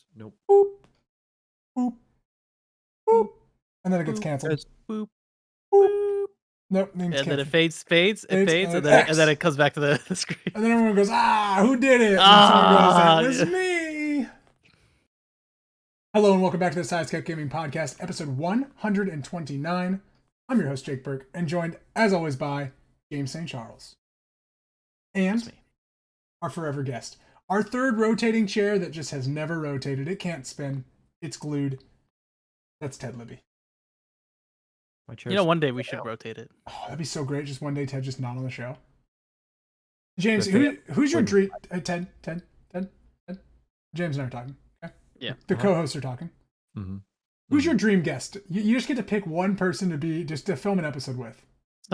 Says nope. Boop, boop, boop, and then it gets canceled. Says, Boop. Boop. Boop. Nope, name's And then it canceled. fades, and and X. then it comes back to the screen. And then everyone goes, who did it? And someone goes, it was me. Hello and welcome back to the Sidescape Gaming Podcast, episode 129. I'm your host, Jake Burke, and joined, as always, by James St. Charles. And our forever guest. Our third rotating chair that just has never rotated. It can't spin. It's glued. That's Ted Libby. my You know, one day we should rotate it. Oh, that'd be so great. Just one day, Ted just not on the show. James, who's your dream? Ted. James and I are talking. Okay? Yeah. The co-hosts are talking. Mm-hmm. Who's your dream guest? You just get to pick one person to film an episode with.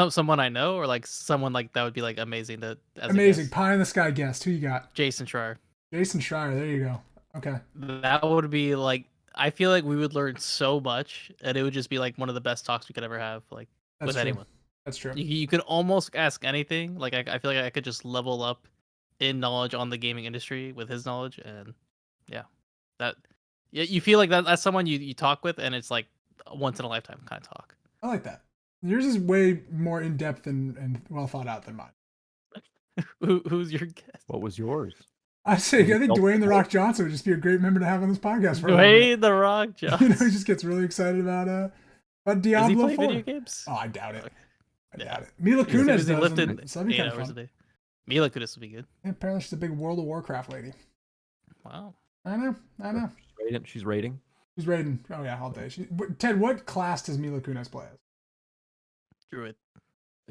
Someone I know, or like someone like that would be like amazing to. As Amazing. A guest. Pie in the sky guest. Who you got? Jason Schreier. Jason Schreier. There you go. Okay. That would be like. I feel like we would learn so much, and it would just be like one of the best talks we could ever have, like That's with true. anyone. That's true. You could almost ask anything. Like I feel like I could just level up in knowledge on the gaming industry with his knowledge, and you feel like that's someone you talk with, and it's like a once in a lifetime kind of talk. I like that. Yours is way more in depth and well thought out than mine. Who's your guest? What was yours? I think Dwayne The Rock Johnson would just be a great member to have on this podcast. For Dwayne The Rock Johnson. He just gets really excited about Diablo. Does he play 4. video games? Oh, I doubt it. Okay. I doubt it. Mila Kunis does. So that'd be kind of fun. A day. Mila Kunis would be good. Yeah, apparently she's a big World of Warcraft lady. Wow. I know. She's raiding. She's raiding. Oh yeah, all day. Ted, what class does Mila Kunis play as? Druid.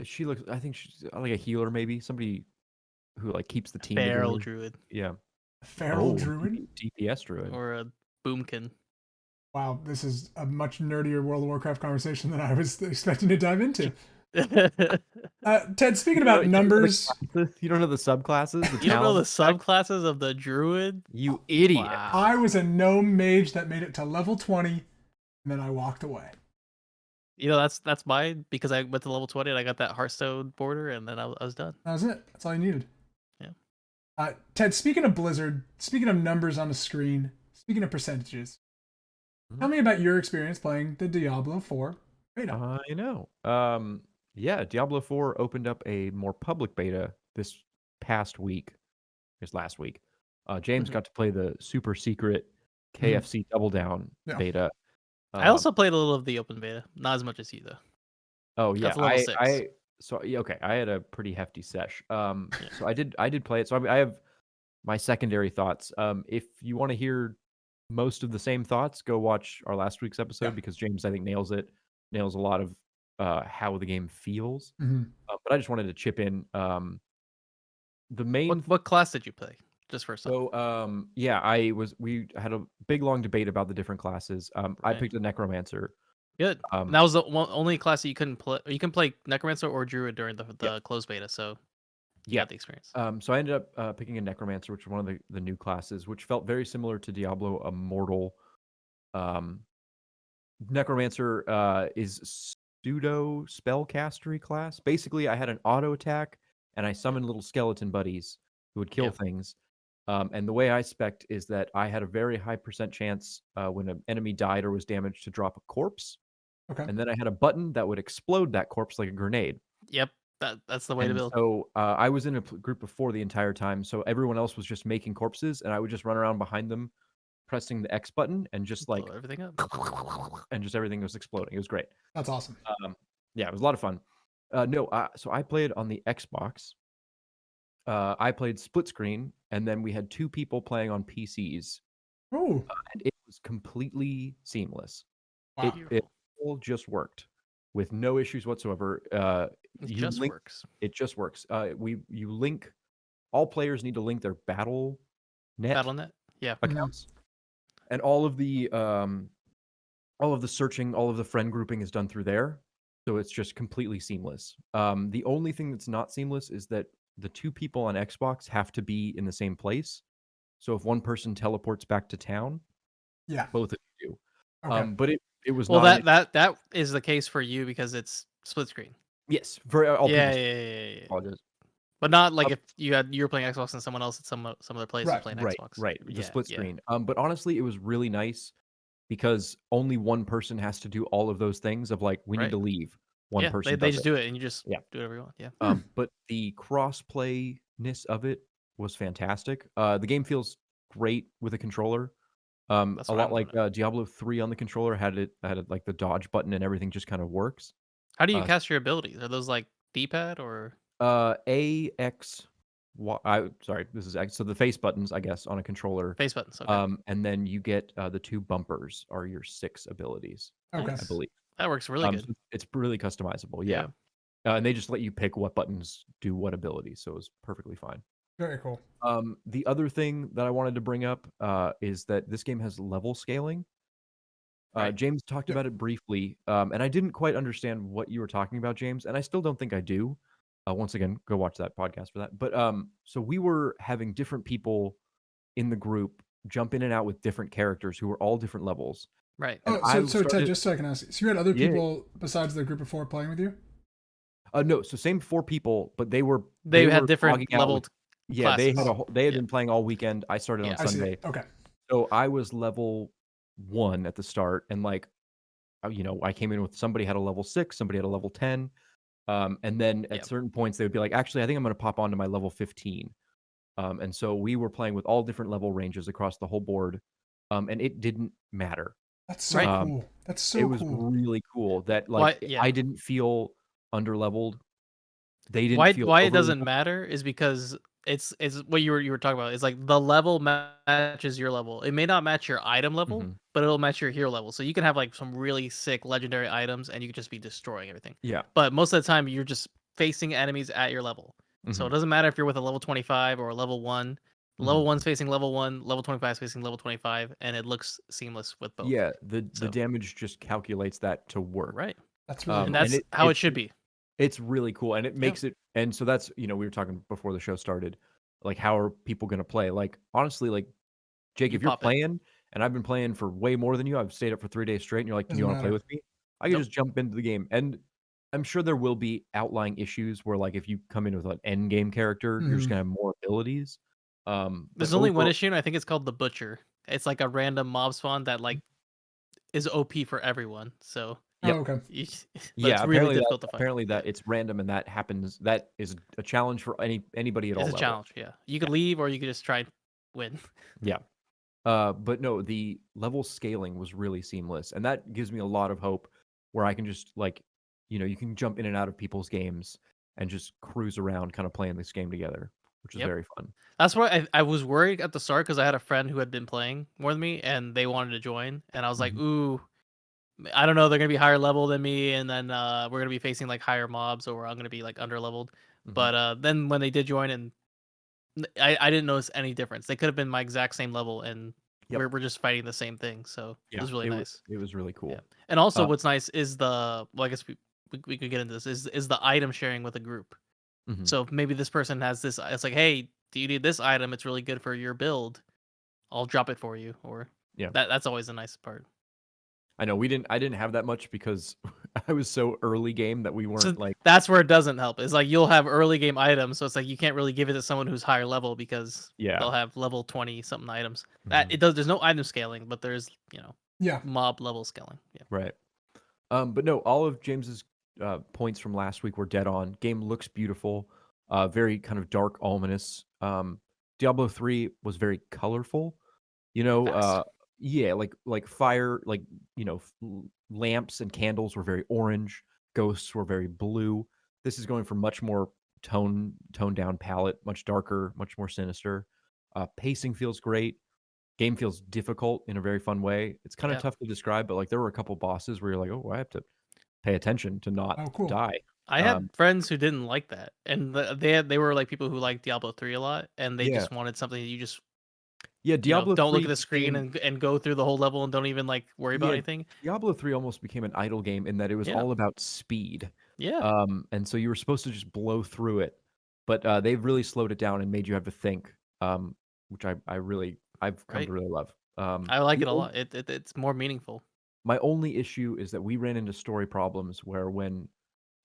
She looks. I think she's like a healer, maybe somebody who like keeps the team. Feral together. Druid. Yeah. Feral Druid. DPS Druid. Or a Boomkin. Wow, this is a much nerdier World of Warcraft conversation than I was expecting to dive into. Ted, speaking about numbers, you don't know the subclasses. You don't know the subclasses of the Druid? You idiot! Wow. I was a gnome mage that made it to level 20, and then I walked away. You know, that's mine, because I went to level 20 and I got that Hearthstone border, and then I was done. That was it. That's all you needed. Yeah. Ted, speaking of Blizzard, speaking of numbers on the screen, speaking of percentages, tell me about your experience playing the Diablo 4 beta. I know. Yeah, Diablo 4 opened up a more public beta this past week. Just last week. James got to play the super secret KFC Double Down beta. I also played a little of the open beta, not as much as you though. Oh yeah, level 6. I had a pretty hefty sesh. So I did play it. So I have my secondary thoughts. If you want to hear most of the same thoughts, go watch our last week's episode because James, I think, nails a lot of how the game feels. But I just wanted to chip in. The main What class did you play? Just for a second. So we had a big long debate about the different classes. I picked a necromancer. Good. And that was the only class that you couldn't play. You can play necromancer or druid during the closed beta, so you got the experience. So I ended up picking a necromancer, which is one of the new classes, which felt very similar to Diablo Immortal. Necromancer is pseudo spellcastery class. Basically, I had an auto attack, and I summoned little skeleton buddies who would kill things. And the way I spec'd is that I had a very high % chance when an enemy died or was damaged to drop a corpse. Okay. And then I had a button that would explode that corpse like a grenade. Yep, that's the way to build. So I was in a group of 4 the entire time, so everyone else was just making corpses, and I would just run around behind them, pressing the X button, and just like blow everything up, and just everything was exploding. It was great. That's awesome. Yeah, it was a lot of fun. So I played on the Xbox. I played split screen, and then we had 2 people playing on PCs. Oh, and it was completely seamless. wow. It all just worked with no issues whatsoever. It just works. It just works. You link. All players need to link their BattleNet accounts, and all of the searching, all of the friend grouping is done through there. So it's just completely seamless. The only thing that's not seamless is that the 2 people on Xbox have to be in the same place. So if one person teleports back to town, both of you do. Okay. But it was that is the case for you because it's split screen. Yes, for all people. Yeah. Apologize. But not like if you were playing Xbox and someone else at some other place was Right, playing Right, Xbox. right. The Yeah, split yeah. screen. But honestly, it was really nice because only one person has to do all of those things of like, we need Right. to leave. One Yeah, person they does just it. do it and you just Yeah. do whatever you want. Yeah. But the cross-playness of it was fantastic. The game feels great with a controller. That's A what lot I'm like loving it. Diablo 3 on the controller had it like the dodge button and everything just kind of works. How do you Uh, cast your abilities? Are those like D-pad or A, X, Y. Sorry, this is X. So the face buttons, I guess, on a controller. face buttons? Okay. And then you get the 2 bumpers are your 6 abilities, Okay. I Nice. believe. That works really good. So it's really customizable. Yeah. Yeah. And they just let you pick what buttons do what abilities, so it was perfectly fine. Very cool. The other thing that I wanted to bring up is that this game has level scaling. Right. James talked Yep. about it briefly, and I didn't quite understand what you were talking about, James, and I still don't think I do. Once again, go watch that podcast for that. But so we were having different people in the group jump in and out with different characters who were all different levels. Right. And Oh, so Ted, started, just so I can ask you, so you had other yeah, people besides the group of 4 playing with you? no, so same 4 people, but they were They had logging different out with, leveled yeah, they classes. had they had Yeah. been playing all weekend. I started on Yeah. I see. Sunday. Okay. So I was level 1 at the start, and like, I came in with somebody had a level 6, somebody had a level 10, and then at Yeah. certain points they would be like, actually, I think I'm going to pop onto my level 15. And so we were playing with all different level ranges across the whole board, and it didn't matter. That's so Right. cool. That's It so was cool. really cool that Why? like Yeah. I didn't feel underleveled. They didn't feel Why it overly. doesn't matter is because it's what you were talking about. It's like the level matches your level. It may not match your item level, Mhm. but it'll match your hero level. So you can have like some really sick legendary items, and you could just be destroying everything. Yeah. But most of the time, you're just facing enemies at your level. So it Mhm. doesn't matter if you're with a level 25 or a level 1. Level Mhm. 1's facing level 1, level 25 is facing level 25, and it looks seamless with both. Yeah, the So damage just calculates that to work. right, That's really and cool. And that's how it should be. it's really cool, and it Yeah, makes it, and so that's, we were talking before the show started, like, how are people gonna play? Like, honestly, like, Jake, you if you're pop in. playing and I've been playing for way more than you, I've stayed up for 3 days straight, and you're like, "Can you Doesn't wanna play matter. with me?" I can Nope. just jump into the game, and I'm sure there will be outlying issues where, like, if you come in with an end game character, you're just Mhm. gonna have more abilities. But There's only one overall, issue, and I think it's called the Butcher. It's like a random mob spawn that like is OP for everyone. So, Oh, yep. okay. you, but Yeah, it's really difficult to fight. apparently Yeah, that it's random and that happens. That is a challenge for anybody at it's all a levels. challenge. Yeah, you could Yeah. leave or you could just try and win. Yeah. But no, the level scaling was really seamless, and that gives me a lot of hope where I can just like, you can jump in and out of people's games and just cruise around kind of playing this game together, which is Yep. very fun. That's why I was worried at the start because I had a friend who had been playing more than me and they wanted to join, and I was like, Mhm. ooh, I don't know, they're gonna be higher level than me, and then we're gonna be facing like higher mobs, or I'm gonna be like under leveled. Mhm. But then when they did join, and I didn't notice any difference. They could have been my exact same level, and Yep. we're just fighting the same thing. So it Yeah. was really nice. It was really Yeah, cool. and also Uh, what's nice is well, I guess we could get into this is the item sharing with a group. mhm. So if maybe this person has this. It's like, hey, do you need this item? It's really good for your build. I'll drop it for you. Or Yeah. that's always a nice part. I know I didn't have that much because I was so early game that we So weren't like, that's where it doesn't help. It's like you'll have early game items, so it's like you can't really give it to someone who's higher level because yeah. they'll have level 20 something items. That Mhm. it does. There's no item scaling, but there's Yeah. mob level scaling. Yeah. Right. But no, all of James's points from last week were dead on. Game looks beautiful, very kind of dark, ominous. Diablo 3 was very colorful. You know, Fast. yeah, like fire, like lamps and candles were very orange. Ghosts were very blue. This is going for much more toned down palette, much darker, much more sinister. Pacing feels great. Game feels difficult in a very fun way. It's kind of Yeah. tough to describe, but like there were a couple bosses where you're like, oh, I have to pay attention to not Oh, cool. die. I had friends who didn't like that, and they were like people who like Diablo 3 a lot, and they Yeah, just wanted something that you just yeah. Diablo don't look three at the screen became and go through the whole level and don't even like worry about yeah. anything. Diablo 3 almost became an idle game in that it was Yeah, all about speed. yeah, And so you were supposed to just blow through it, but they've really slowed it down and made you have to think, which I've come right. to really love. I like The it a lot. It's more meaningful. My only issue is that we ran into story problems where when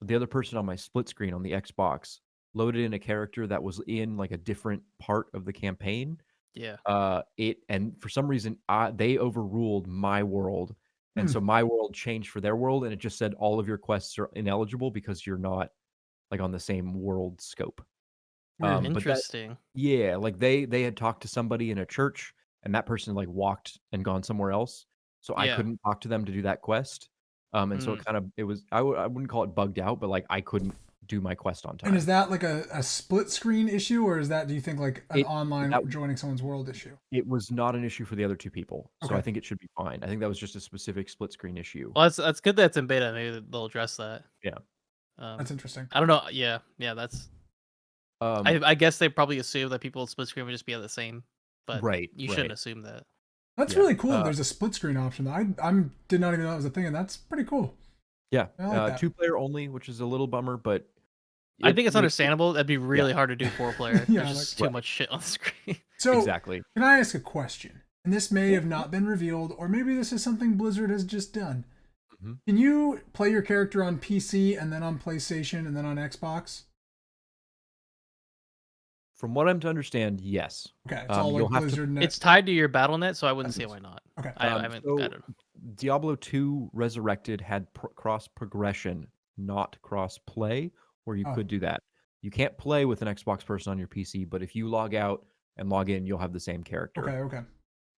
the other person on my split screen on the Xbox loaded in a character that was in like a different part of the campaign, Yeah. and for some reason they overruled my world, and so my world changed for their world, and it just said all of your quests are ineligible because you're not like on the same world scope. Weird. But that, Interesting. yeah, like they had talked to somebody in a church, and that person like walked and gone somewhere else, so I Yeah. couldn't talk to them to do that quest. And so it was I wouldn't call it bugged out, but like I couldn't do my quest on time. And is that like a split screen issue, or is that, do you think, like an online that- joining someone's world issue? It was not an issue for the other two people, so Okay. I think it should be fine. I think that was just a specific split screen issue. Well, that's good that it's in beta. Maybe they'll address that. Yeah. That's interesting. I don't know. Yeah, that's. I guess they probably assume that people with split screen would just be the same, but right, you shouldn't assume that. That's really cool. There's a split screen option. I did not even know that was a thing, and that's pretty cool. Yeah, I like that. 2-player only, which is a little bummer, but I think it's understandable. That'd be really hard to do 4-player. Yeah, There's just too much shit on the screen. So, exactly. Can I ask a question? And this may have not been revealed, or maybe this is something Blizzard has just done. Can you play your character on PC and then on PlayStation and then on Xbox? From what I'm to understand, yes. Okay, it's all like Blizzard Net. It's tied to your BattleNet, so I wouldn't see why not. Okay. I haven't. I don't know. Diablo 2 Resurrected had cross progression, not cross play, where you could do that. You can't play with an Xbox person on your PC, but if you log out and log in, you'll have the same character. Okay.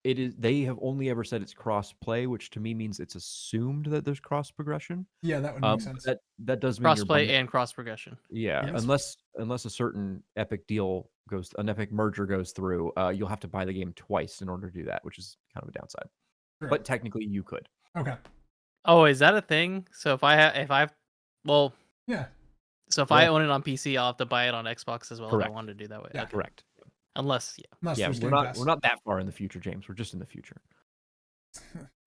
It is. They have only ever said it's cross play, which to me means it's assumed that there's cross progression. Yeah, that would make sense. That does mean Cross play and cross progression. Yeah, unless a certain epic merger goes through, you'll have to buy the game twice in order to do that, which is kind of a downside. Right. But technically, you could. Okay. Oh, is that a thing? So if I yeah. So if I own it on PC, I'll have to buy it on Xbox as well. Correct. If I wanted to do that way. Yeah, correct. Unless we're not that far in the future, James. We're just in the future.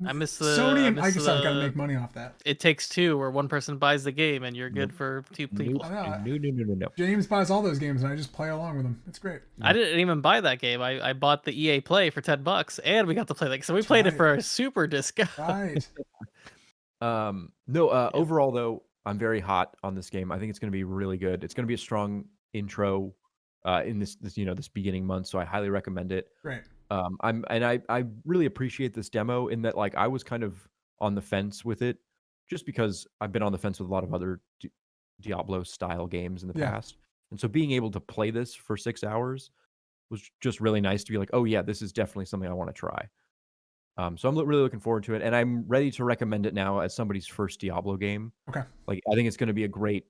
I miss the Sony and Microsoft got to make money off that. It Takes Two, where one person buys the game and you're good for two people. No. James buys all those games and I just play along with them. It's great. I didn't even buy that game. I bought the EA Play for $10, and we got to play that. So we played it for a super discount. Right. Overall though, I'm very hot on this game. I think it's going to be really good. It's going to be a strong intro in this beginning month, so I highly recommend it. Right. I really appreciate this demo in that like I was kind of on the fence with it, just because I've been on the fence with a lot of other Diablo style games in the past, and so being able to play this for 6 hours was just really nice to be like, oh yeah, this is definitely something I want to try. So I'm really looking forward to it, and I'm ready to recommend it now as somebody's first Diablo game. Okay. Like I think it's going to be a great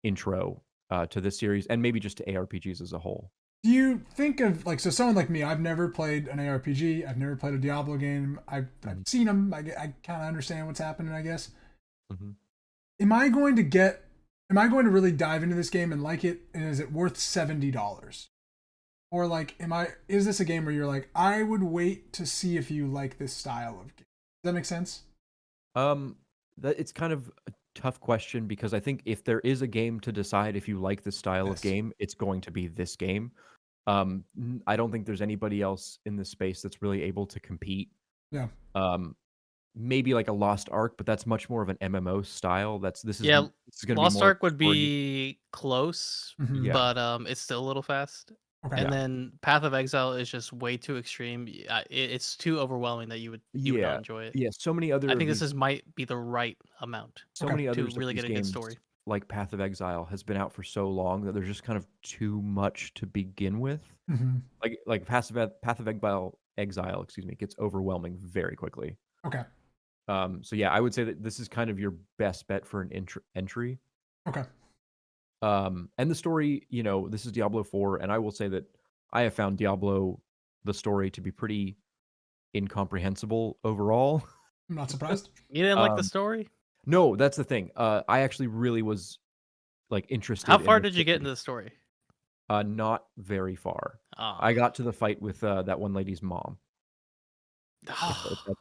intro to this series, and maybe just to ARPGs as a whole. Do you think of so someone like me? I've never played an ARPG. I've never played a Diablo game. I've seen them. I kind of understand what's happening, I guess. Am I going to really dive into this game and like it? And is it worth $70? Or is this a game where you're like, I would wait to see if you like this style of game? Does that make sense? It's kind of a tough question, because I think if there is a game to decide if you like this style of game, it's going to be this game. I don't think there's anybody else in this space that's really able to compete. Yeah. Maybe like a Lost Ark, but that's much more of an MMO style. This is going to be Lost more Ark would be close, but it's still a little fast. Okay. And then Path of Exile is just way too extreme. It's too overwhelming that you would not enjoy it. Yeah, so many other. I think might be the right amount. So many others to really get a good story. Like Path of Exile has been out for so long that there's just kind of too much to begin with. Like Path of Exile, gets overwhelming very quickly. Okay. So yeah, I would say that this is kind of your best bet for an entry. Okay. And the story, this is Diablo 4, and I will say that I have found Diablo, the story, to be pretty incomprehensible overall. I'm not surprised. You didn't like the story? No, that's the thing. I actually really was interested. How far did you get into the story? Not very far. Oh. I got to the fight with that one lady's mom.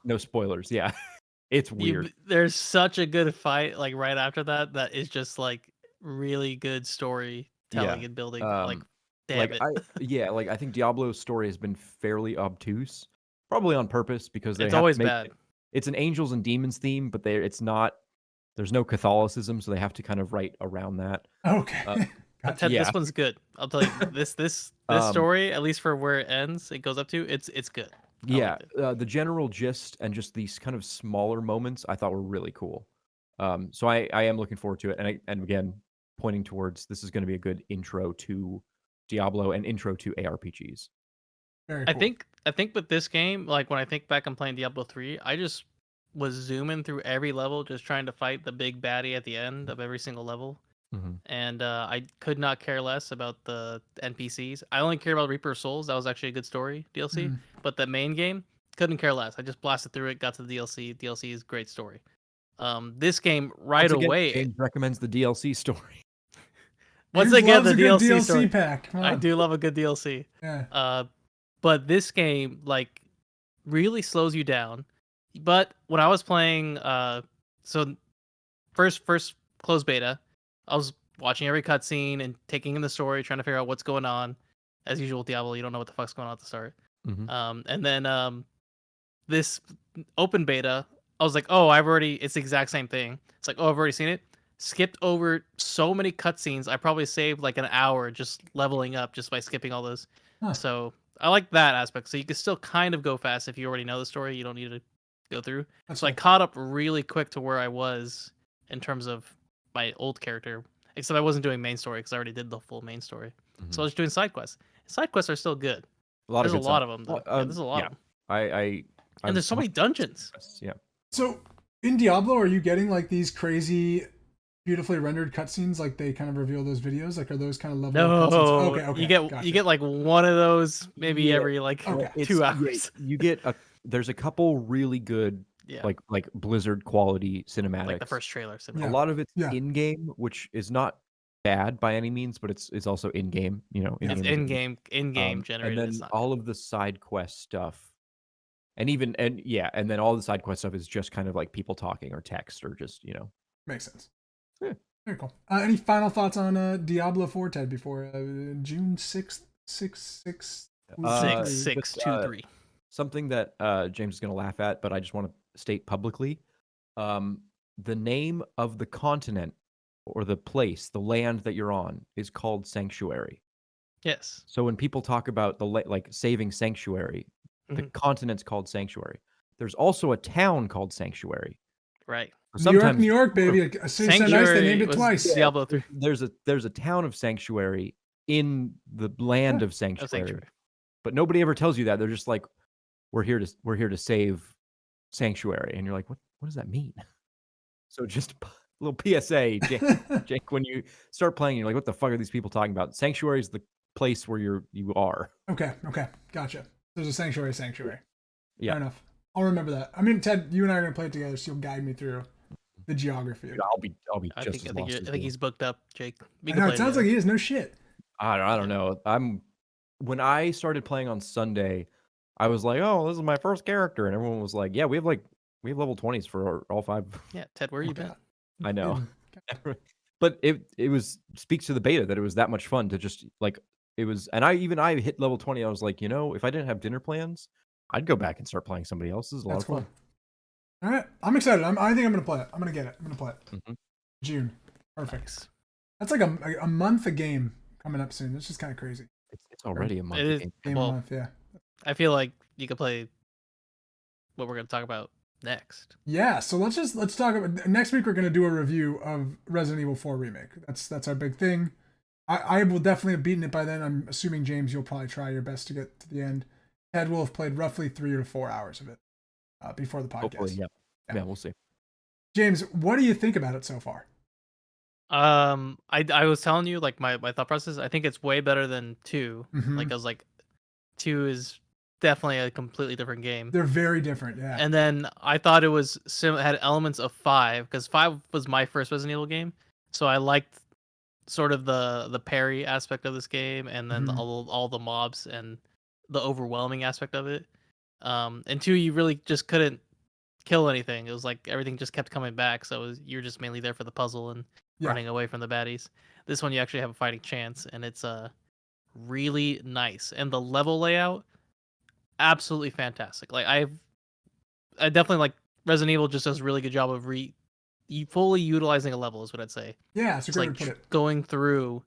No spoilers. Yeah, it's weird. There's such a good fight right after that is just really good storytelling and building. Damn it. I think Diablo's story has been fairly obtuse, probably on purpose, because it's always bad. It's an angels and demons theme, but it's not. There's no Catholicism, so they have to kind of write around that. Okay. Gotcha. Ted, this one's good. I'll tell you, this story, at least for where it ends, it goes up to, it's good. Yeah, the general gist and just these kind of smaller moments I thought were really cool. So I am looking forward to it, and again, pointing towards this is going to be a good intro to Diablo and intro to ARPGs. Very cool. I think with this game, like when I think back on playing Diablo 3, I just was zooming through every level, just trying to fight the big baddie at the end of every single level. Mm-hmm. And I could not care less about the NPCs. I only care about Reaper of Souls. That was actually a good story DLC. But the main game, couldn't care less. I just blasted through it, got to the DLC. DLC is great story. This game right away. James recommends the DLC story. Once again, the DLC story. pack. I do love a good DLC. Yeah. But this game like really slows you down. But when I was playing, so first closed beta, I was watching every cutscene and taking in the story, trying to figure out what's going on. As usual with Diablo, you don't know what the fuck's going on at the start. Mm-hmm. And then this open beta, I was like, oh, it's the exact same thing. It's like, oh, I've already seen it. Skipped over so many cutscenes. I probably saved like an hour just leveling up just by skipping all those. Huh. So I like that aspect. So you can still kind of go fast if you already know the story. You don't need to go through. That's so I cool. caught up really quick to where I was in terms of my old character. Except I wasn't doing main story because I already did the full main story. Mm-hmm. So I was doing side quests. Side quests are still good. There's a lot of them, though. There's a lot of them. And there's so many dungeons. Yeah. So in Diablo, are you getting like these crazy, beautifully rendered cutscenes? Like they kind of reveal those videos. Like are those kind of level? No. Okay. You get like one of those maybe every like 2 hours. You get there's a couple really good like Blizzard quality cinematics. Like the first trailer. A lot of it's in game, which is not bad by any means, but it's also in game. You know, it's in game generated. And then all of the side quest stuff. And then all the side quest stuff is just kind of like people talking or text or just, Makes sense. Yeah. Very cool. Any final thoughts on Diablo 4, Ted, before June 6th? 6/6/23. Something that James is going to laugh at, but I just want to state publicly. The name of the continent or the place, the land that you're on is called Sanctuary. Yes. So when people talk about like saving Sanctuary, the continent's called Sanctuary. There's also a town called Sanctuary. Right. New York, baby. A city so nice they named it twice. Diablo 3. There's a town of Sanctuary in the land of Sanctuary. But nobody ever tells you that. They're just like, we're here to save Sanctuary, and you're like, what does that mean? So just a little PSA, Jake, when you start playing, you're like, what the fuck are these people talking about? Sanctuary is the place where you are. Okay, gotcha. There's a sanctuary. Yeah. Fair enough. I'll remember that. I mean, Ted, you and I are gonna play it together, so you'll guide me through the geography. I'll be I just as lost. I think he's booked up, Jake. No, it sounds like he is. No shit. I don't know. When I started playing on Sunday, I was like, oh, this is my first character, and everyone was like, yeah, we have level 20s for all 5. Yeah, Ted, where you been? I know. But it speaks to the beta that it was that much fun to just like it was, and I hit level 20. I was like, if I didn't have dinner plans, I'd go back and start playing somebody else's. A lot of fun. All right, I'm excited. I think I'm gonna play it. I'm gonna get it. I'm gonna play it. Mm-hmm. June, perfect. That's like a month a game coming up soon. It's just kind of crazy. It's already a month. A month, yeah. I feel like you could play what we're gonna talk about next. Yeah, so let's talk about next week. We're gonna do a review of Resident Evil 4 Remake. That's our big thing. I will definitely have beaten it by then. I'm assuming, James, you'll probably try your best to get to the end. Ted will have played roughly 3 or 4 hours of it before the podcast. Hopefully, yeah, we'll see. James, what do you think about it so far? I was telling you like my thought process. I think it's way better than 2. Mm-hmm. Like I was like, 2 is definitely a completely different game. They're very different, yeah. And then I thought it was had elements of 5 because 5 was my first Resident Evil game, so I liked sort of the parry aspect of this game, and then all the mobs and the overwhelming aspect of it. And 2, you really just couldn't kill anything. It was like everything just kept coming back, so you're just mainly there for the puzzle and running away from the baddies. This one you actually have a fighting chance, and it's really nice. And the level layout, absolutely fantastic. Like I definitely like Resident Evil just does a really good job of fully utilizing a level is what I'd say. Yeah, it's a great way like to put it. going through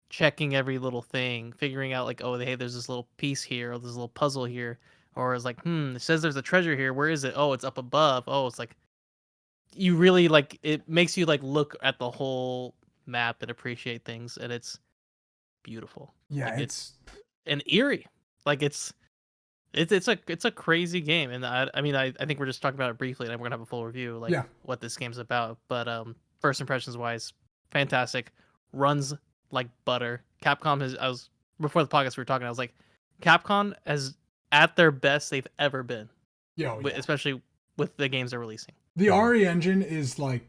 checking every little thing, figuring out like, oh, hey, there's this little piece here, or there's a little puzzle here, or it's like, it says there's a treasure here. Where is it? Oh, it's up above. Oh, it's like you really like it makes you like look at the whole map and appreciate things, and it's beautiful. Yeah, Like, it's and eerie. Like it's a crazy game, and I mean I think we're just talking about it briefly, and we're gonna have a full review like what this game's about. But first impressions wise, fantastic. Runs like butter. Capcom has before the podcast we were talking. I was like, Capcom is at their best they've ever been. Especially with the games they're releasing. The RE engine is like,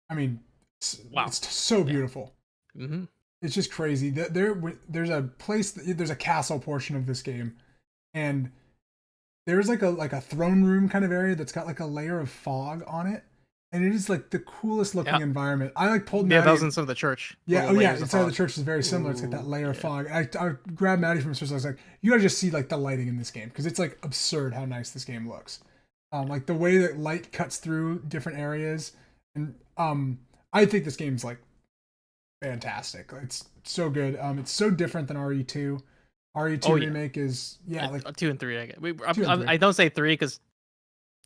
I mean, it's so beautiful. Mm-hmm. It's just crazy. There's a place, there's a castle portion of this game, and there's like a throne room kind of area that's got like a layer of fog on it, and it is like the coolest looking environment. I like pulled Maddie. That was inside the church. Yeah, inside the church is very similar. It's got that layer of fog. I grabbed Maddie from upstairs. I was like, you gotta just see like the lighting in this game, because it's like absurd how nice this game looks. Like the way that light cuts through different areas, and I think this game's like fantastic. It's so good. It's so different than RE2. RE2 Remake is like 2 and 3. I don't say 3 because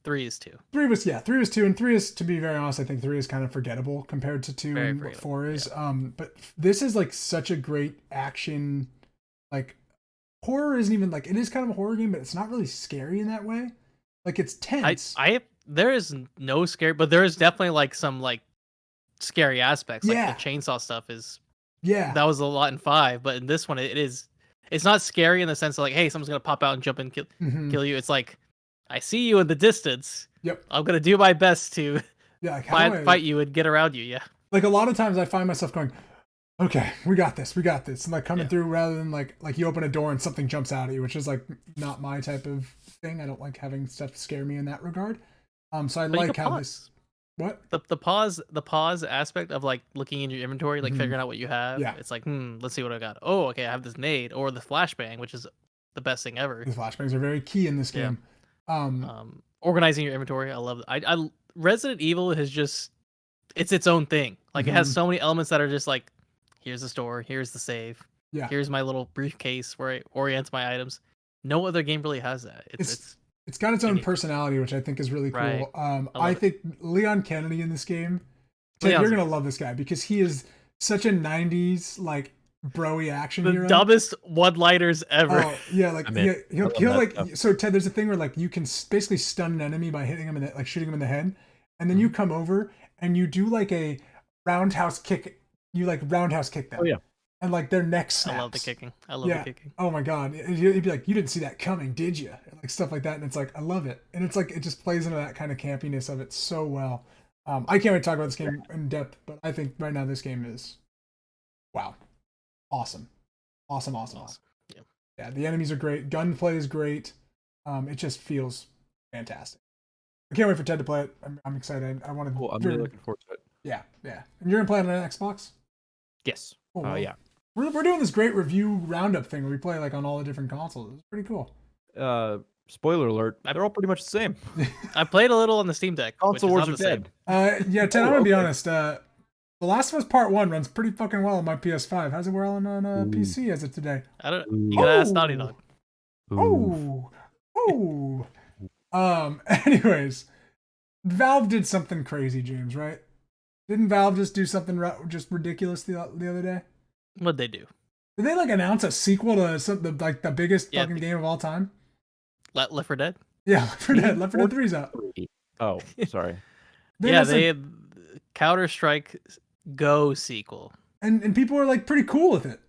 3 is 2. 3 was 2, and 3 is, to be very honest, I think 3 is kind of forgettable compared to 2 and what 4 is. Yeah. But this is like such a great action, like horror isn't even like, it is kind of a horror game, but it's not really scary in that way. Like it's tense. There is no scary, but there is definitely like some like scary aspects. Like the chainsaw stuff is that was a lot in 5, but in this one it's not scary in the sense of like, hey, someone's gonna pop out and jump and kill you. It's like, I see you in the distance. Yep. I'm gonna do my best to like fight you and get around you. Yeah. Like a lot of times I find myself going, okay, we got this, and like coming through rather than like you open a door and something jumps out at you, which is like not my type of thing. I don't like having stuff scare me in that regard. So I like how this. What? The pause aspect of like looking in your inventory, like figuring out what you have. Yeah. It's like, let's see what I got. Oh, okay, I have this nade or the flashbang, which is the best thing ever. The flashbangs are very key in this game. Organizing your inventory, I love it. I Resident Evil has just it's its own thing. Like it has so many elements that are just like, here's the store, here's the save, here's my little briefcase where I orient my items. No other game really has that. It's got its own personality, which I think is really cool. I think Leon Kennedy in this game, Ted, you're gonna love this guy because he is such a 90s like broy action hero. The dumbest one-liners ever. Oh, yeah, like he'll like stuff. So Ted, there's a thing where like you can basically stun an enemy by hitting him like shooting him in the head, and then you come over and you do like a roundhouse kick. You like roundhouse kick them. Oh yeah. And like their neck snaps. I love the kicking. The kicking. Oh my god. He'd be like, you didn't see that coming, did you? Like stuff like that. And it's like, I love it. And it's like, it just plays into that kind of campiness of it so well. I can't wait to talk about this game in depth, but I think right now this game is, wow. Awesome. Yeah, the enemies are great. Gunplay is great. It just feels fantastic. I can't wait for Ted to play it. I'm excited. I want to. Cool. I'm really looking forward to it. Yeah. And you're gonna play it on an Xbox? Yes. Cool. Yeah. We're doing this great review roundup thing where we play like on all the different consoles. It's pretty cool. Spoiler alert, they're all pretty much the same. I played a little on the Steam Deck. Console wars are dead. Yeah, Ted, I'm gonna be honest. The Last of Us Part 1 runs pretty fucking well on my PS5. How's it run on PC as of today? I don't. You gotta ask Naughty Dog. Anyways, Valve did something crazy, James, right? Didn't Valve just do something just ridiculous the other day? What'd they do? Did they like announce a sequel to something like the biggest fucking game of all time? Left 4 Dead? Yeah, Left 4 Dead. Left 4 Dead 3's out. Oh, sorry. They had Counter-Strike Go sequel. And people are like pretty cool with it.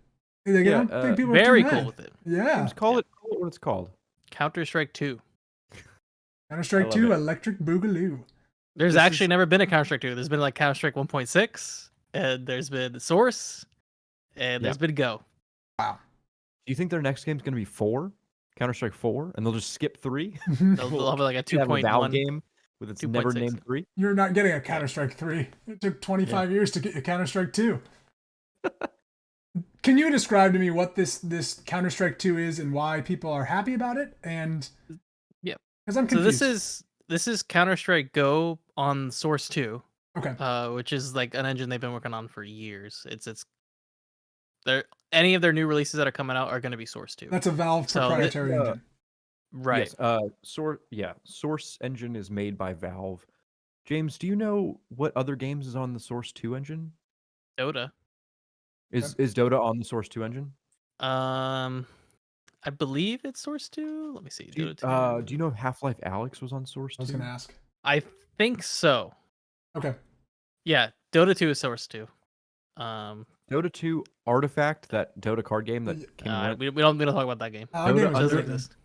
Like, I don't think people very are cool with it. Yeah. Just call it what it's called. Counter-Strike 2. Counter-Strike 2 Electric Boogaloo. There's actually never been a Counter-Strike 2. There's been like Counter-Strike 1.6, and there's been Source, and there's been Go. Wow. Do you think their next game's going to be 4? Counter-Strike 4? And they'll just skip 3? They'll have like a 2.1 Valve game with its never 2.6. named 3? You're not getting a Counter-Strike 3. It took 25 years to get your Counter-Strike 2. Can you describe to me what this Counter-Strike 2 is and why people are happy about it? And because I'm confused. So this is Counter-Strike Go on Source 2. Okay. Which is like an engine they've been working on for years. It's any of their new releases that are coming out are going to be Source 2. That's a Valve So proprietary engine. Right. Yes. Source engine is made by Valve. James, do you know what other games is on the Source 2 engine? Dota. Is Dota on the Source 2 engine? I believe it's Source 2. Let me see. Do Dota 2. you know Half-Life Alyx was on Source 2? I was gonna ask. I think so. Okay. Yeah, Dota 2 is Source 2. Dota 2 Artifact, that Dota card game that came and went. we don't talk about that game. Dota It doesn't exist.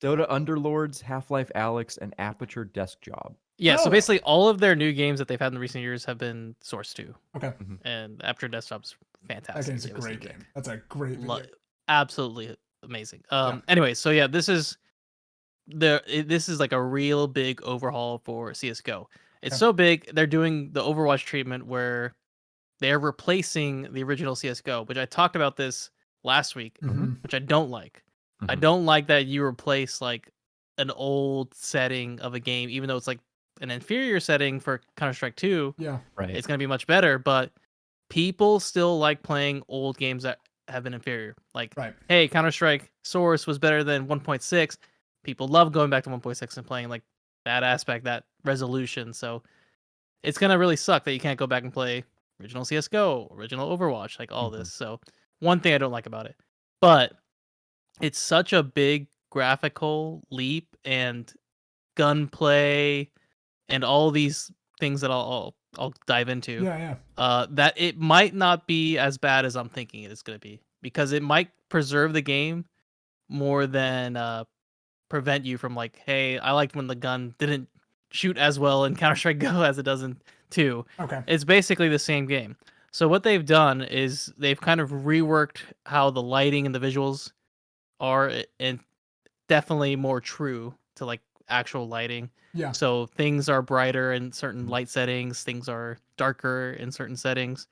Dota Underlords, Half-Life Alyx, and Aperture Desk Job. Yeah, so basically all of their new games that they've had in recent years have been Source 2. Okay. And Aperture Desktop's fantastic. That game's a great game. That's a great video. Absolutely amazing. Anyway, so yeah, this is like a real big overhaul for CS:GO. It's so big, they're doing the Overwatch treatment where they're replacing the original CS:GO, which I talked about this last week, which I don't like. I don't like that you replace like an old setting of a game, even though it's like an inferior setting for Counter-Strike 2. Yeah. Right. It's going to be much better, but people still like playing old games that have been inferior. Like, hey, Counter-Strike Source was better than 1.6. People love going back to 1.6 and playing like that aspect, that resolution. So it's going to really suck that you can't go back and play original CS:GO, original Overwatch, like all this. So one thing I don't like about it. But it's such a big graphical leap and gunplay and all these things that I'll dive into. That it might not be as bad as I'm thinking it is going to be, because it might preserve the game more than prevent you from like, hey, I liked when the gun didn't shoot as well in Counter-Strike Go as it does in 2. Okay. It's basically the same game. So what they've done is they've kind of reworked how the lighting and the visuals are, and definitely more true to like actual lighting. Yeah. So things are brighter in certain light settings, things are darker in certain settings.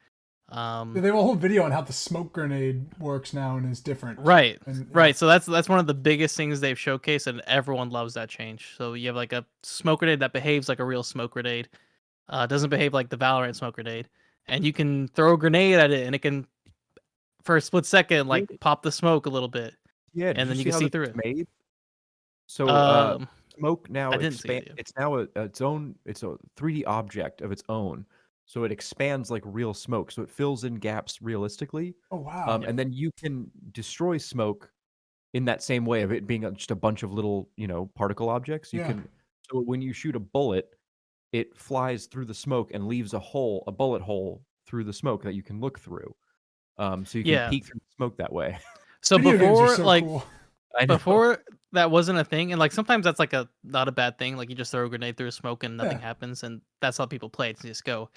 They have a whole video on how the smoke grenade works now and is different. Right. Right. So that's one of the biggest things they've showcased, and everyone loves that change. So you have like a smoke grenade that behaves like a real smoke grenade. Doesn't behave like the Valorant smoke grenade. And you can throw a grenade at it and it can, for a split second, like pop the smoke a little bit. Yeah, and then you can see through it. Made? So smoke now it's now its own. It's a 3D object of its own. So it expands like real smoke. So it fills in gaps realistically. Oh wow! And then you can destroy smoke in that same way of it being just a bunch of little, particle objects. You can. So when you shoot a bullet, it flies through the smoke and leaves a bullet hole through the smoke that you can look through. So you can peek through the smoke that way. So before, cool. Before that wasn't a thing, and like sometimes that's like not a bad thing. Like you just throw a grenade through a smoke and nothing happens, and that's how people play it. Just go.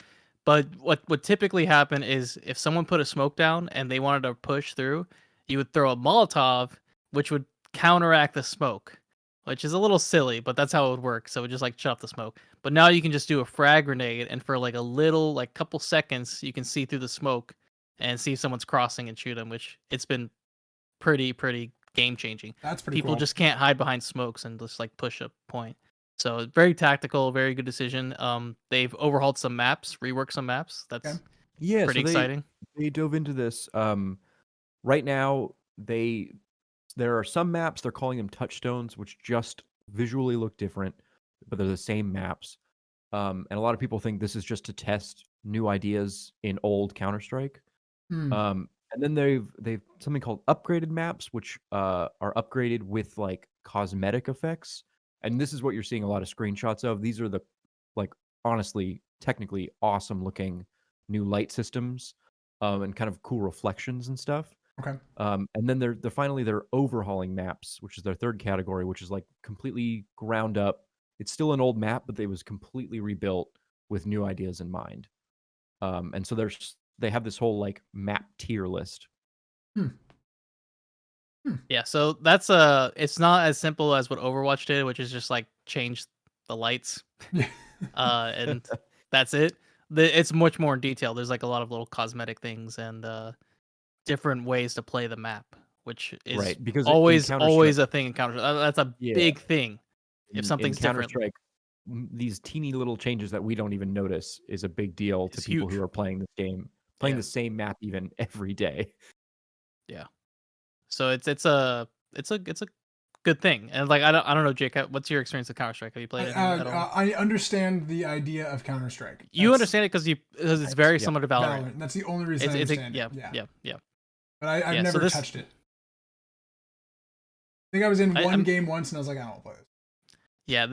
But what would typically happen is if someone put a smoke down and they wanted to push through, you would throw a Molotov, which would counteract the smoke, which is a little silly, but that's how it would work. So it would just like shut off the smoke. But now you can just do a frag grenade, and for like a little, like couple seconds, you can see through the smoke and see if someone's crossing and shoot them, which it's been pretty game changing. That's pretty People cool. just can't hide behind smokes and just like push a point. So very tactical, very good decision. They've overhauled some maps, reworked some maps. That's pretty exciting. They dove into this. Right now, there are some maps, they're calling them touchstones, which just visually look different, but they're the same maps. And a lot of people think this is just to test new ideas in old Counter-Strike. And then they've something called upgraded maps, which are upgraded with like cosmetic effects. And this is what you're seeing a lot of screenshots of. These are the like honestly, technically awesome looking new light systems, and kind of cool reflections and stuff. Okay. And then they're overhauling maps, which is their third category, which is like completely ground up. It's still an old map, but it was completely rebuilt with new ideas in mind. And so they have this whole like map tier list. Yeah, so that's it's not as simple as what Overwatch did, which is just like change the lights. And that's it. It's much more in detail. There's like a lot of little cosmetic things and different ways to play the map, which is because always a thing in Counter. That's a big thing. If something's different, these teeny little changes that we don't even notice is a big deal to people who are playing this game, playing the same map even every day. So it's a good thing. And like I don't know, Jake, what's your experience with Counter Strike? Have you played any at all? I understand the idea of Counter Strike. You understand it because it's very similar to Valorant. Valorant. That's the only reason I understand it. Yeah. But I've never touched it. I think I was in one game once, and I was like, I don't play this. Yeah,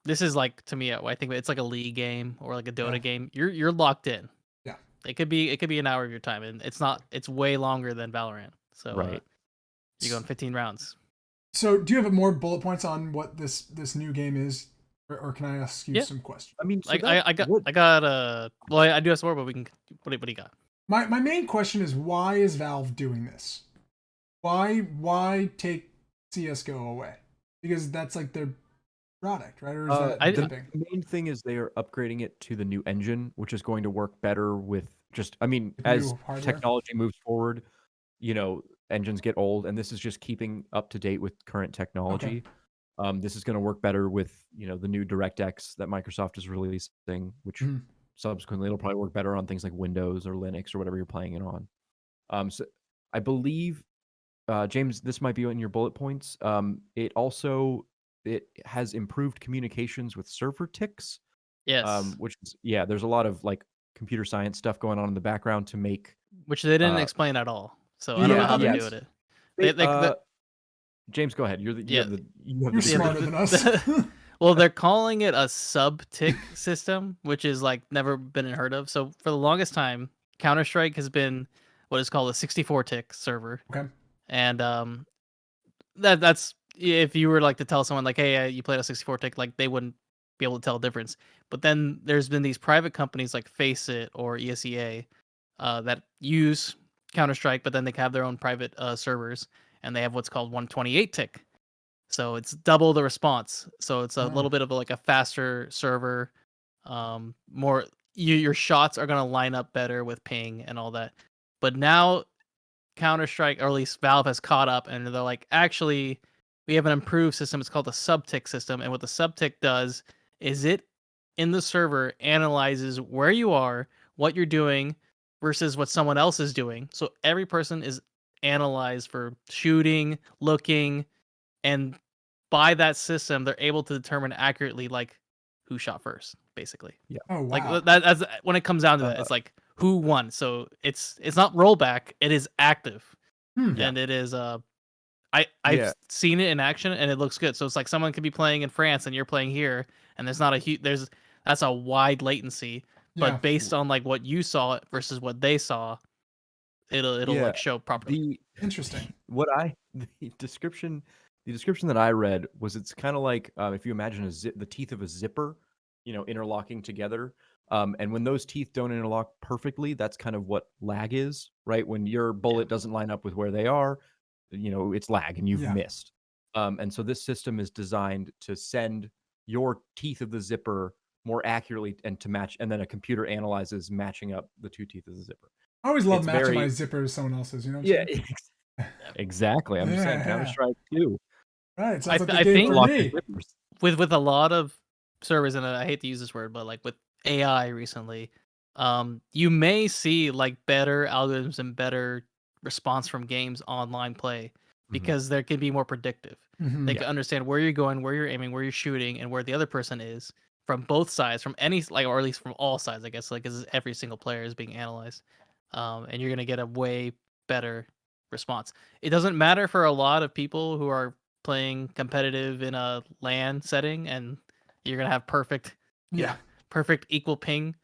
this is like, to me, I think it's like a League game or like a Dota game. You're locked in. Yeah. It could be an hour of your time, and it's way longer than Valorant. So you're going 15 rounds. So do you have more bullet points on what this new game is, or can I ask you some questions? I mean, so I got well, I do have some more, but we can. What do you got? My main question is, why is Valve doing this? Why take CS:GO away? Because that's like their product, right? Or is that the main thing is they are upgrading it to the new engine, which is going to work better with as technology moves forward, engines get old, and this is just keeping up to date with current technology. This is going to work better with the new DirectX that Microsoft is releasing, which subsequently it'll probably work better on things like Windows or Linux or whatever you're playing it on. So I believe, James, this might be in your bullet points. It has improved communications with server ticks. Yes. Which is there's a lot of like computer science stuff going on in the background to make, which they didn't explain at all. So I don't know how they're doing it. James, go ahead. You're smarter than us. Well, they're calling it a sub-tick system, which is like never been heard of. So for the longest time, Counter-Strike has been what is called a 64-tick server. Okay. And that's if you were like to tell someone like, hey, you played a 64-tick, like they wouldn't be able to tell the difference. But then there's been these private companies like Faceit or ESEA that use Counter-Strike, but then they have their own private servers, and they have what's called 128-tick. So it's double the response. So it's a little bit of like a faster server. More your shots are gonna line up better with ping and all that. But now Counter-Strike, or at least Valve, has caught up, and they're like, actually, we have an improved system. It's called the sub-tick system, and what the sub-tick does is it in the server analyzes where you are, what you're doing, versus what someone else is doing. So every person is analyzed for shooting, looking, and by that system, they're able to determine accurately like who shot first, basically. Yeah. Oh wow. Like that's when it comes down to that, it's like who won. So it's not rollback; it is active, and it is I've seen it in action, and it looks good. So it's like someone could be playing in France, and you're playing here, and there's not a huge that's a wide latency. But based on like what you saw versus what they saw, it'll like show properly. Interesting. The description that I read was it's kind of like if you imagine the teeth of a zipper, interlocking together. And when those teeth don't interlock perfectly, that's kind of what lag is, right? When your bullet doesn't line up with where they are, it's lag and you've missed. And so this system is designed to send your teeth of the zipper more accurately and to match, and then a computer analyzes matching up the two teeth of the zipper. I always love matching my zipper with someone else's, Exactly. I'm just saying Counter-Strike too. Right. Sounds like the game for me. With a lot of servers, and I hate to use this word, but like with AI recently, you may see like better algorithms and better response from games online play because they can be more predictive. They can understand where you're going, where you're aiming, where you're shooting, and where the other person is from both sides, from any or at least from all sides, I guess. Like, because every single player is being analyzed, and you're gonna get a way better response. It doesn't matter for a lot of people who are playing competitive in a LAN setting, and you're gonna have perfect equal ping.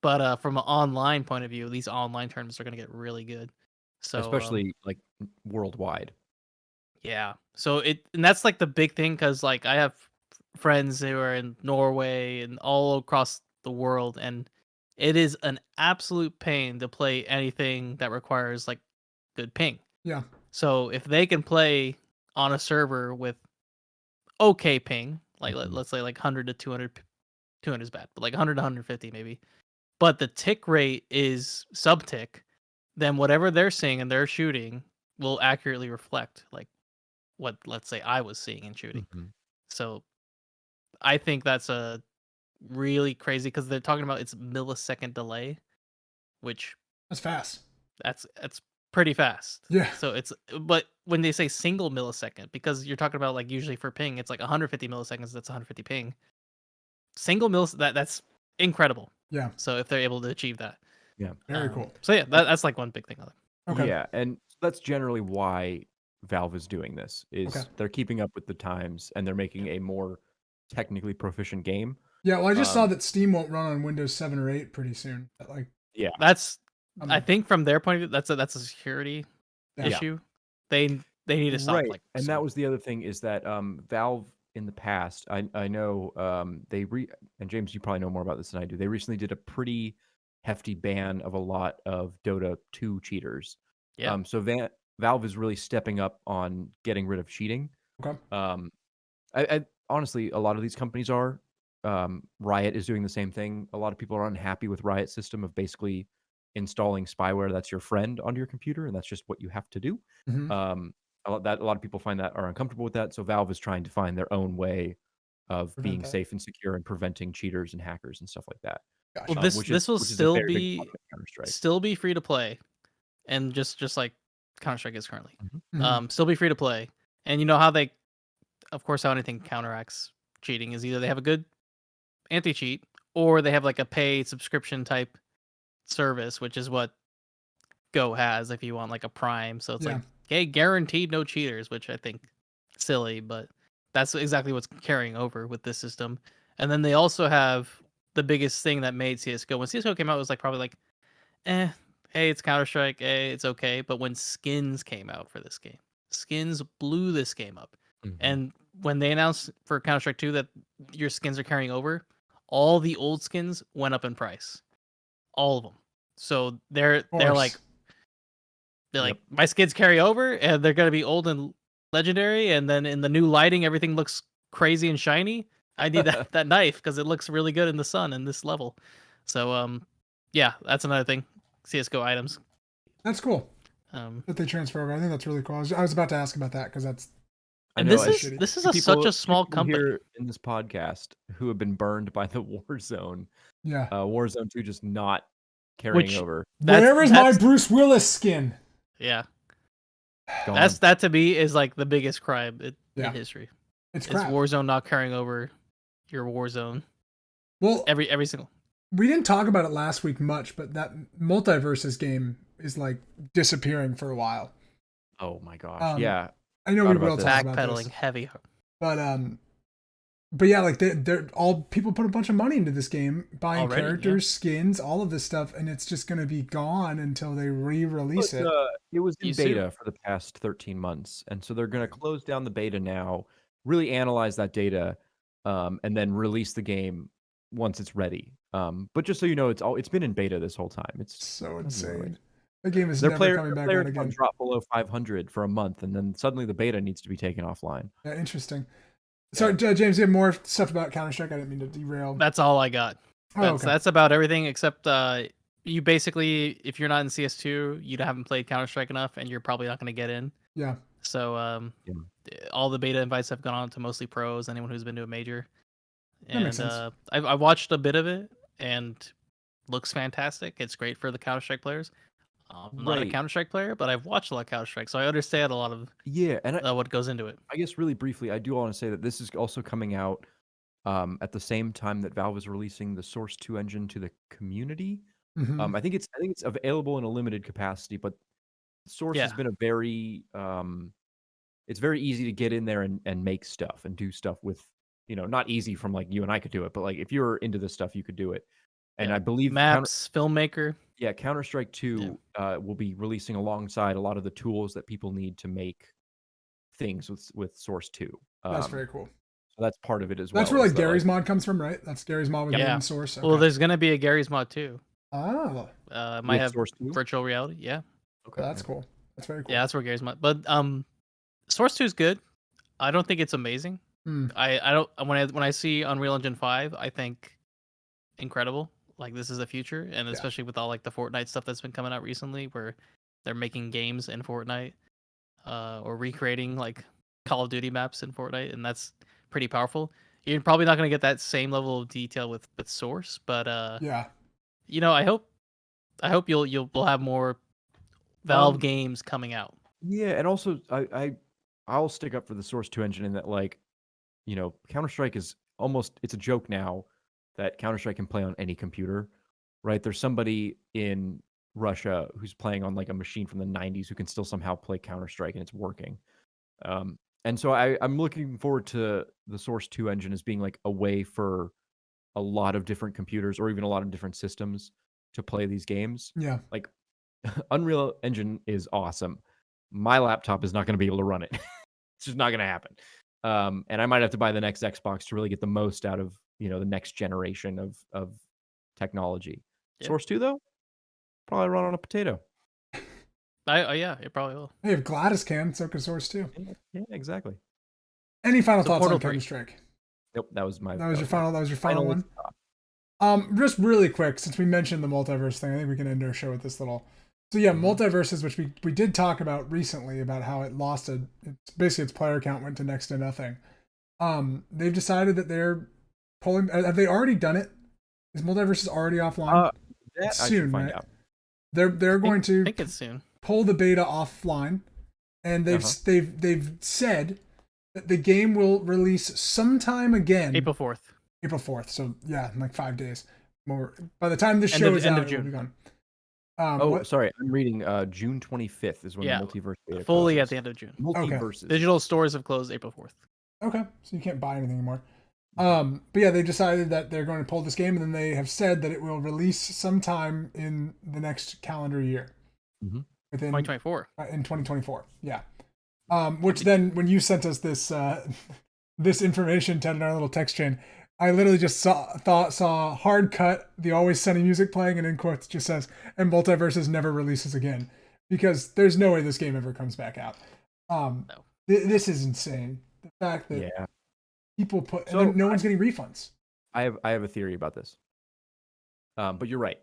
But from an online point of view, these online tournaments are gonna get really good. So especially like worldwide. Yeah. So and that's like the big thing, because like I have friends who are in Norway and all across the world, and it is an absolute pain to play anything that requires like good ping. Yeah. So if they can play on a server with okay ping, like let's say like 100 to 200 is bad, but like 100 to 150 maybe, but the tick rate is sub-tick, then whatever they're seeing and they're shooting will accurately reflect like what, let's say, I was seeing and shooting. So I think that's a really crazy, because they're talking about it's millisecond delay, which that's fast. That's pretty fast. Yeah. So but when they say single millisecond, because you're talking about like usually for ping, it's like 150 milliseconds. That's 150 ping. Single that's incredible. Yeah. So if they're able to achieve that, Yeah. Very cool. So yeah, that's like one big thing. Okay. Yeah, and that's generally why Valve is doing this. Is they're keeping up with the times and they're making a more technically proficient game. Yeah, well, I just saw that Steam won't run on Windows 7 or 8 pretty soon. Like, yeah, that's I think from their point of view, that's a security Yeah. issue. They need to stop. right. Like, and that was the other thing is that Valve in the past, I know and James, you probably know more about this than I do. They recently did a pretty hefty ban of a lot of Dota 2 cheaters. Yeah. So Valve is really stepping up on getting rid of cheating. Okay. I honestly, a lot of these companies are. Riot is doing the same thing. A lot of people are unhappy with Riot's system of basically installing spyware that's your friend onto your computer, and that's just what you have to do. Mhm. A lot of people find that are uncomfortable with that. So Valve is trying to find their own way of being that. safe and secure and preventing cheaters and hackers and stuff like that. Gotcha. Well, this will which is a still very big be problem in Counter-Strike. still be free to play, and just like Counter Strike is currently, Mhm. still be free to play. And you know how they, of course, how anything counteracts cheating is either they have a good anti-cheat or they have like a pay subscription type service, which is what Go has if you want like a Prime. So it's like, hey, guaranteed no cheaters, which I think silly, but that's exactly what's carrying over with this system. And then they also have the biggest thing that made CS:GO. When CS:GO came out, it was like probably like, hey, it's Counter-Strike, it's okay. But when skins came out for this game, skins blew this game up. Mhm. And when they announced for Counter-Strike 2 that your skins are carrying over, all the old skins went up in price. All of them. So they're like my skins carry over and they're gonna be old and legendary, and then in the new lighting everything looks crazy and shiny. I need that knife because it looks really good in the sun in this level. So yeah, that's another thing. CS:GO items. That's cool. That they transfer over. I think that's really cool. I was about to ask about that because that's. And this is such a small company here in this podcast who have been burned by the Warzone. Yeah. Warzone 2 just not carrying over. Where is my Bruce Willis skin? Yeah. Gone. That to me is like the biggest crime in history. It's crap. Warzone not carrying over your Warzone. Well, every single. We didn't talk about it last week much, but that MultiVersus game is like disappearing for a while. Oh my gosh! Yeah, I know we will talk about backpedaling heavy. But yeah, like they're all people put a bunch of money into this game, buying characters, skins, all of this stuff, and it's just going to be gone until they re-release it. It was in beta for the past 13 months, and so they're going to close down the beta now, really analyze that data, and then release the game once it's ready. But just so you know, it's been in beta this whole time. It's so insane. The game is never coming back out again. Drop below 500 for a month, and then suddenly the beta needs to be taken offline. Yeah, interesting. Sorry, James, you have more stuff about Counter-Strike? I didn't mean to derail. That's all I got. That's about everything except you basically, if you're not in CS2, you haven't played Counter-Strike enough, and you're probably not going to get in. Yeah. So all the beta invites have gone on to mostly pros, anyone who's been to a major. And I watched a bit of it, and looks fantastic. It's great for the Counter-Strike players. I'm not a Counter-Strike player, but I've watched a lot of Counter-Strike, so I understand a lot of what goes into it. I guess really briefly, I do want to say that this is also coming out at the same time that Valve is releasing the Source 2 engine to the community. Mm-hmm. I think it's available in a limited capacity, but Source has been a very it's very easy to get in there and make stuff and do stuff with, not easy from like you and I could do it, but like if you're into this stuff, you could do it. And I believe maps, filmmaker. Yeah, Counter-Strike 2 will be releasing alongside a lot of the tools that people need to make things with Source 2. That's very cool. So that's part of it as well. That's where like Gary's mod comes from, right? That's Gary's mod with Source. Okay. Well, there's gonna be a Gary's mod too. Oh. Might have virtual reality. Yeah. Okay. That's cool. That's very cool. Yeah, that's where Gary's mod. But Source 2 is good. I don't think it's amazing. I don't when I see Unreal Engine 5, I think incredible. Like this is the future, and especially with all like the Fortnite stuff that's been coming out recently, where they're making games in Fortnite, or recreating like Call of Duty maps in Fortnite, and that's pretty powerful. You're probably not going to get that same level of detail with Source, but I hope we'll have more Valve games coming out. Yeah, and also I'll stick up for the Source 2 engine in that, like, Counter-Strike is it's a joke now that Counter-Strike can play on any computer, right? There's somebody in Russia who's playing on like a machine from the 90s who can still somehow play Counter-Strike and it's working. And so I'm looking forward to the Source 2 engine as being like a way for a lot of different computers or even a lot of different systems to play these games. Yeah. Like Unreal Engine is awesome. My laptop is not going to be able to run it. It's just not going to happen. And I might have to buy the next Xbox to really get the most out of, the next generation of technology. Yep. Source 2 though, probably run on a potato. Yeah, it probably will. Hey, if Gladys can, so can Source 2. Yeah, exactly. Any final So thoughts on Portal 3. Counter-Strike? Nope, that was That was your final one? thought. Just really quick, since we mentioned the multiverse thing, I think we can end our show with this little. So yeah, MultiVersus, which we did talk about recently, about how it lost its player count went to next to nothing. They've decided that they're pulling. Have they already done it? Is MultiVersus already offline? That It's I soon, should find right? out. They're going to I think it's soon. pull the beta offline, and they've said that the game will release sometime again. April 4th. April 4th. So yeah, in like 5 days. More by the time this show is out, it will be gone. Sorry, I'm reading June 25th is when the multiverse beta fully closes. at the end of June. MultiVersus. Digital stores have closed April 4th. Okay, so you can't buy anything anymore. But yeah, they decided that they're going to pull this game, and then they have said that it will release sometime in the next calendar year. Mm-hmm. Within 2024. In 2024, yeah. Which then, when you sent us this this information, Ted, in our little text chain, I literally just saw hard cut, the Always Sunny music playing, and in quotes just says, "And MultiVersus never releases again," because there's no way this game ever comes back out. No. This is insane. The fact that people put, and then no one's getting refunds. I have a theory about this. But you're right.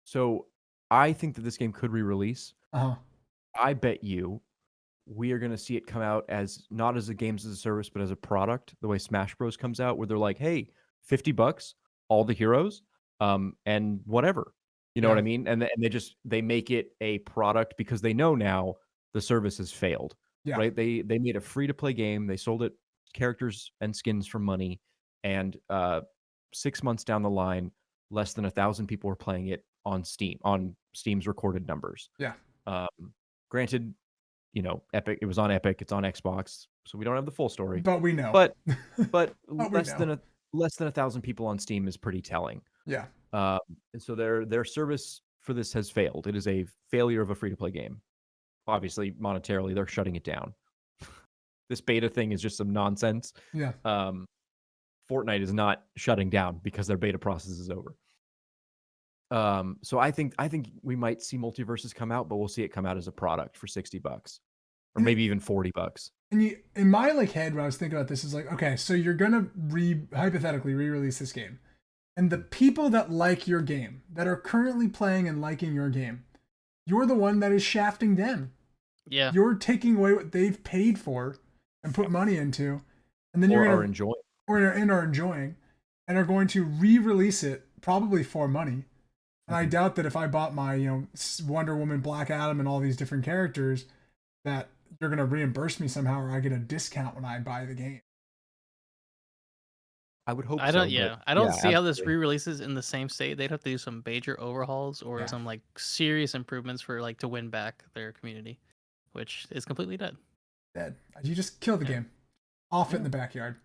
So I think that this game could re-release. I bet you we are going to see it come out as not as a games as a service, but as a product, the way Smash Bros comes out, where they're like, hey, $50, all the heroes, and whatever. You know what I mean? And they make it a product because they know now the service has failed. Yeah. Right? They made a free-to-play game. They sold it characters and skins for money. And 6 months down the line, less than 1,000 people were playing it on Steam, on Steam's recorded numbers. Yeah. Granted, Epic. It was on Epic. It's on Xbox, so we don't have the full story. But we know. But less than 1,000 people on Steam is pretty telling. Yeah. And so their service for this has failed. It is a failure of a free-to-play game. Obviously, monetarily, they're shutting it down. This beta thing is just some nonsense. Yeah. Fortnite is not shutting down because their beta process is over. So I think we might see MultiVersus come out, but we'll see it come out as a product for $60 or maybe even $40. And in my head, when I was thinking about this, is like, okay, so you're gonna hypothetically re-release this game, and the people that like your game, that are currently playing and liking your game, you're the one that is shafting them. Yeah, you're taking away what they've paid for and put money into, and then are enjoying, and are going to re-release it probably for money. And I doubt that if I bought my, Wonder Woman, Black Adam, and all these different characters, that you're going to reimburse me somehow, or I get a discount when I buy the game. I would hope. I don't see absolutely. how this re-releases in the same state. They'd have to do some major overhauls or some serious improvements for to win back their community, which is completely dead. Dead. You just kill the game, off it in the backyard.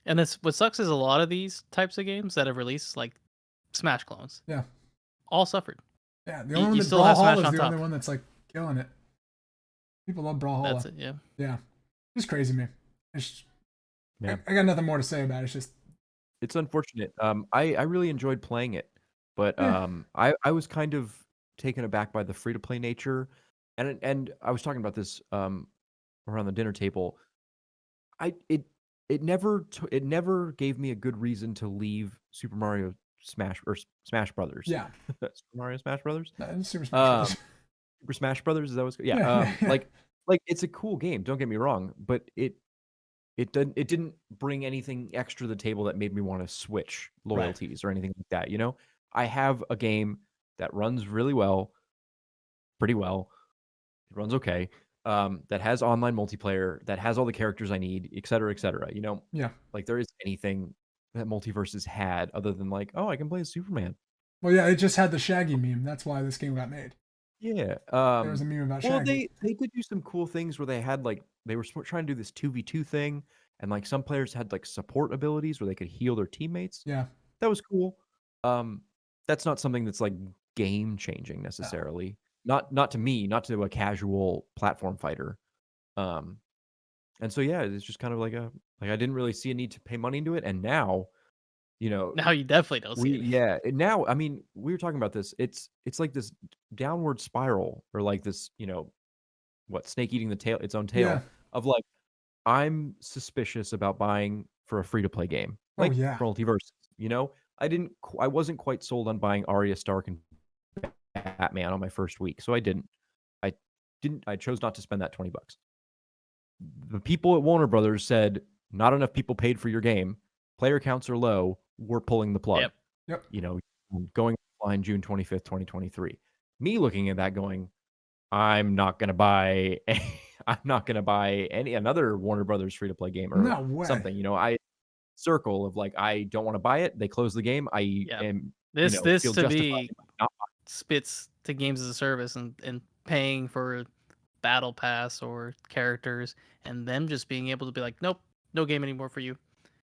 And that's what sucks is a lot of these types of games that have released Smash clones. Yeah. All suffered. Yeah, the only one that Brawlhalla is the only one that's killing it. People love Brawlhalla. That's it, yeah. Yeah. It's crazy, man. I got nothing more to say about it. It's unfortunate. I really enjoyed playing it, but I was kind of taken aback by the free to play nature, and I was talking about this around the dinner table. It never gave me a good reason to leave Super Mario Smash Brothers. Yeah. Super Mario Smash Brothers. Super Smash Brothers. Super Smash Brothers. Is that what's good? Yeah. It's a cool game. Don't get me wrong, but it didn't bring anything extra to the table that made me want to switch loyalties or anything like that. I have a game that runs really well. pretty well. It runs okay. That has online multiplayer, that has all the characters I need, et cetera, et cetera. You know, Yeah. like there is anything that MultiVersus had other than like, oh, I can play as Superman. Well, yeah, it just had the Shaggy meme. That's why this game got made. Yeah. There was a meme about Well, Shaggy. they did do some cool things where they had like they were trying to do this 2v2 thing, and like some players had like support abilities where they could heal their teammates. Yeah. That was cool. That's not something that's like game changing necessarily. Not to me, not to a casual platform fighter. And so yeah, it's just kind of like I didn't really see a need to pay money into it, and now, you know, Now you definitely don't see it. now I mean we were talking about this. It's like this downward spiral, or like this, you know, what, snake eating its own tail, Yeah. of like I'm suspicious about buying for a free to play game like yeah. MultiVersus. You know, I wasn't quite sold on buying Arya Stark and Batman on my first week, so I chose not to spend that $20. The people at Warner Brothers said not enough people paid for your game. Player counts are low. We're pulling the plug. Yep. You know, going offline June 25th, 2023. Me looking at that going, I'm not gonna buy another Warner Brothers free to play game or No way. something. You know, I circle of like I don't want to buy it. They close the game. I am This feel to justified me in not spits to games as a service and paying for battle pass or characters and them just being able to be like, nope, no game anymore for you.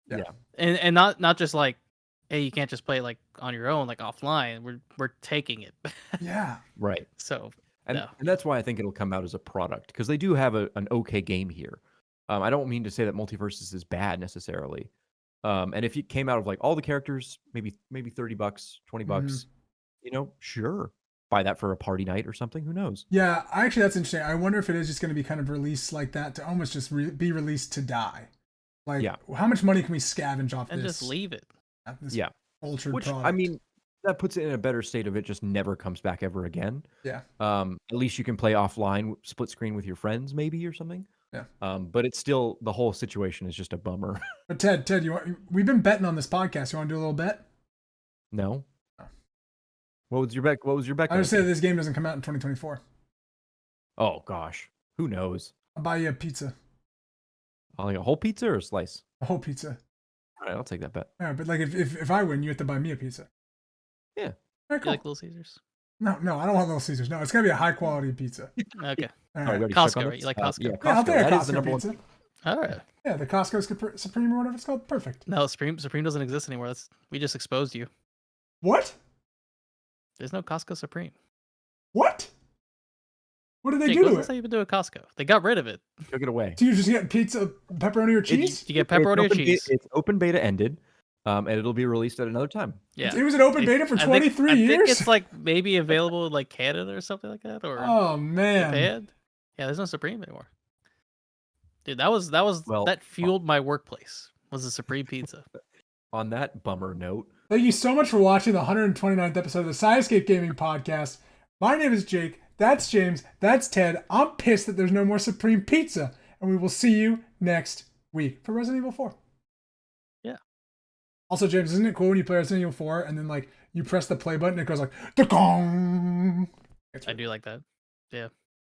Yeah. And not just like, hey, you can't just play like on your own, like offline. We're taking it. Yeah. Right. So and that's why I think it'll come out as a product, because they do have an okay game here. I don't mean to say that MultiVersus is bad necessarily. And if it came out of like all the characters, maybe $30, $20, you know, sure, buy that for a party night or something. Who knows? Yeah, actually, that's interesting. I wonder if it is just going to be kind of released like that to almost just be released to die. Like, how much money can we scavenge off and this? just leave it. This ultra Which product. I mean, that puts it in a better state of it just never comes back ever again. Yeah. At least you can play offline, split screen with your friends, maybe, or something. Yeah. But it's still, the whole situation is just a bummer. But Ted, we've been betting on this podcast. You want to do a little bet? No. What was your bet? I would say this game doesn't come out in 2024. Oh gosh, who knows? I'll buy you a pizza. Like a whole pizza or a slice? A whole pizza. All right, I'll take that bet. All right, but like if I win, you have to buy me a pizza. Yeah. All right, cool. You like Little Caesars? No, I don't want Little Caesars. No, it's gotta be a high quality pizza. Okay. All right. Costco, right? You like Costco? Yeah, Yeah, I'll take a That is the Costco number pizza. one. All right. Yeah, the Costco Supreme or whatever it's called. Perfect. No, Supreme doesn't exist anymore. We just exposed you. What? There's no Costco Supreme. What? What did they Jake, do what's to this it? how you been doing Costco? They got rid of it. Took it away. Do you just get pizza, pepperoni, or cheese? You get pepperoni or cheese. It's open beta ended, and it'll be released at another time. Yeah. It was an open beta for 23 years? I think it's like maybe available in like Canada or something like that, or Oh man. Japan. Yeah, there's no Supreme anymore. Dude, that fueled my workplace. Was the Supreme pizza. On that bummer note, Thank you so much for watching the 129th episode of the Sidescape Gaming Podcast. My name is Jake. That's James. That's Ted. I'm pissed that there's no more Supreme Pizza. And we will see you next week for Resident Evil 4. Yeah. Also, James, isn't it cool when you play Resident Evil 4 and then like you press the play button, it goes like the gong? I do like that. Yeah.